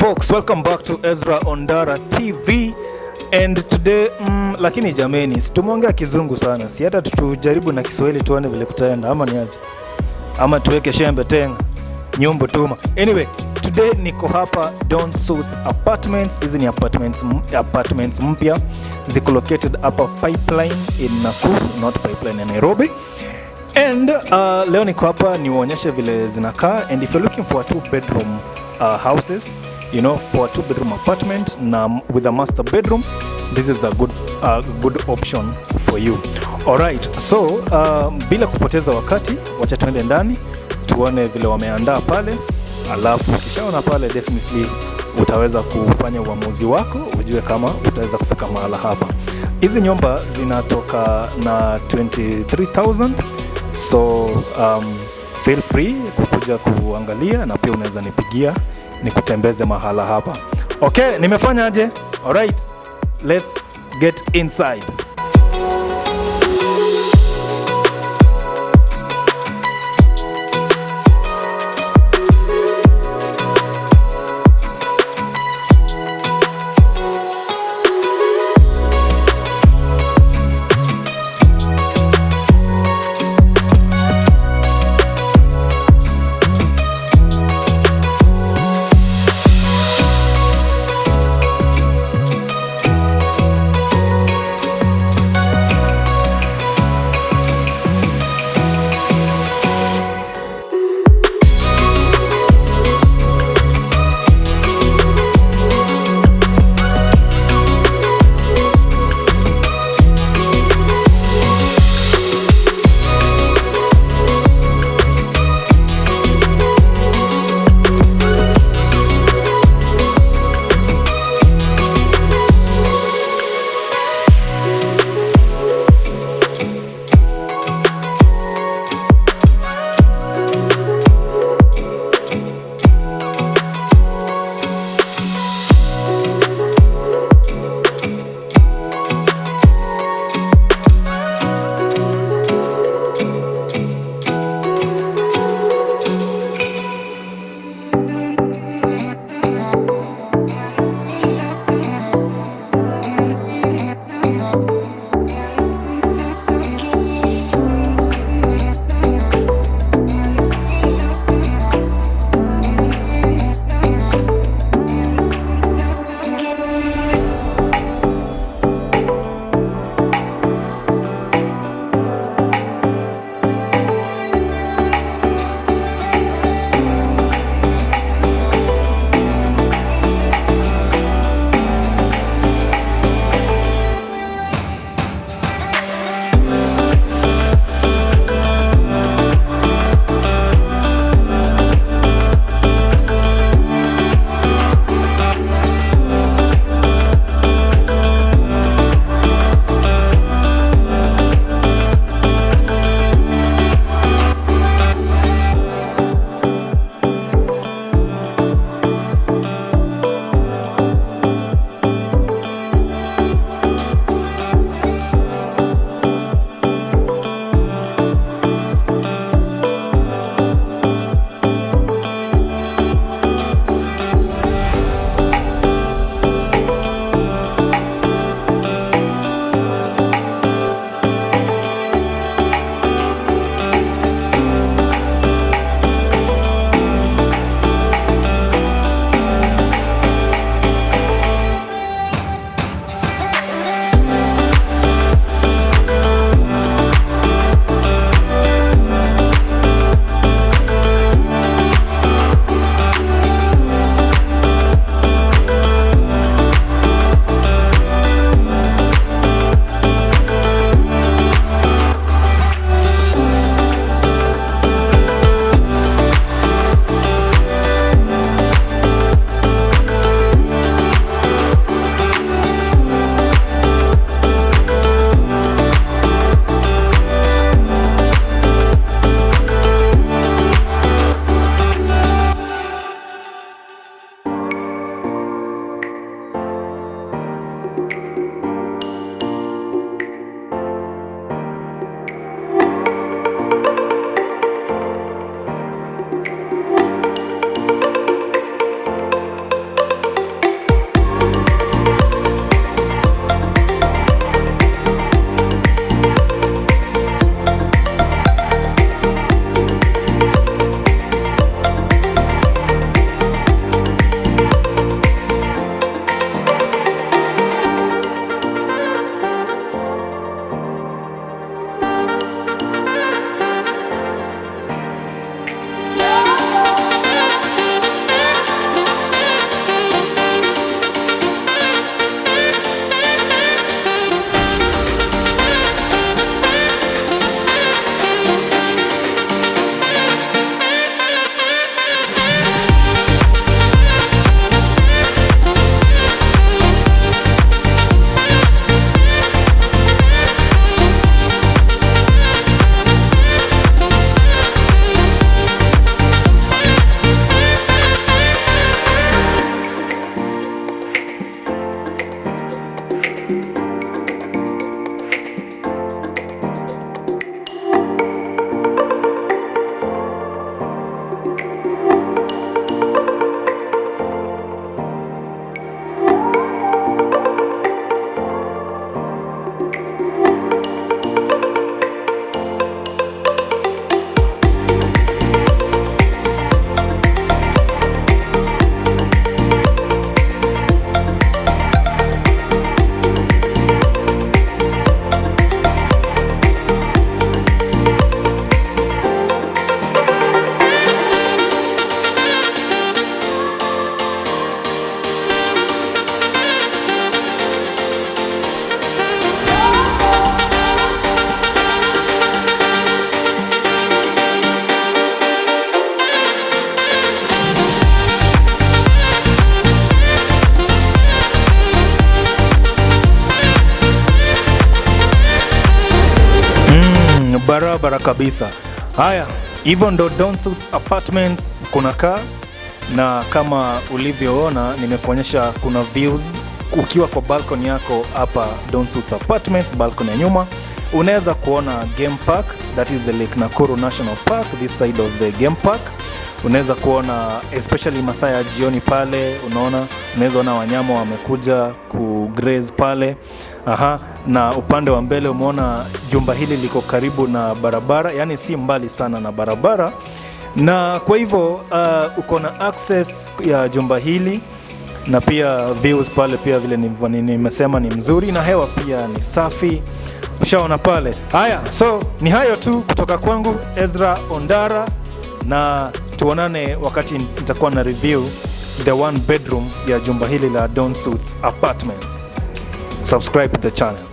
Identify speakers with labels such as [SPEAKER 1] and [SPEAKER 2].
[SPEAKER 1] folks, welcome back to ezraondaratv and today lakini jameni, tumeongea kizungu sana, si hata tutujaribu na Kiswahili tuone vile kutaenda, ama ni aje, ama tuweke shembe tena nyumbu tuma. Anyway, today niko hapa Unsuite apartments. Hizi ni apartments mpya ziko located hapa Pipeline in Nakuru, not Pipeline in Nairobi. And leo niko hapa niwaonyeshe vile zinakaa, and if you're looking for a 2-bedroom houses, you know, for a 2-bedroom apartment with a master bedroom, this is a good option for you. Alright, so bila kupoteza wakati, wacha tuende ndani tuone vile wameandaa pale, alafu ukishaona pale definitely utaweza kufanya uamuzi wako, ujue kama utaweza kufika mahala hapa. Hizi nyumba zinatoka na 23,000, so feel free kukuja kuangalia, na pia unaweza nipigia nikutembeze mahala hapa. Okay, nimefanya aje? Alright, let's get inside. barabara kabisa. Haya, hivyo ndo Downsuits Apartments kunakaa, na kama ulivyoona nimekuonyesha kuna views ukiwa kwa balcony yako hapa Downsuits Apartments. Balcony ya nyuma unaweza kuona game park, that is the Lake Nakuru National Park, this side of the game park. Unaweza kuona especially masaa ya jioni pale, unaweza ona wanyama wamekuja ku graze pale. Na upande wa mbele umeona jumba hili liko karibu na barabara, yani si mbali sana na barabara, na kwa hivyo uko na access ya jumba hili, na pia views pale pia vile nimesema ni mzuri, na hewa pia ni safi. Ushaona pale. Haya, so ni hayo tu kutoka kwangu Ezra Ondara, na tuonane wakati nitakuwa na review the 1 bedroom ya jumba hili la Downsuits Apartments. Subscribe to the channel.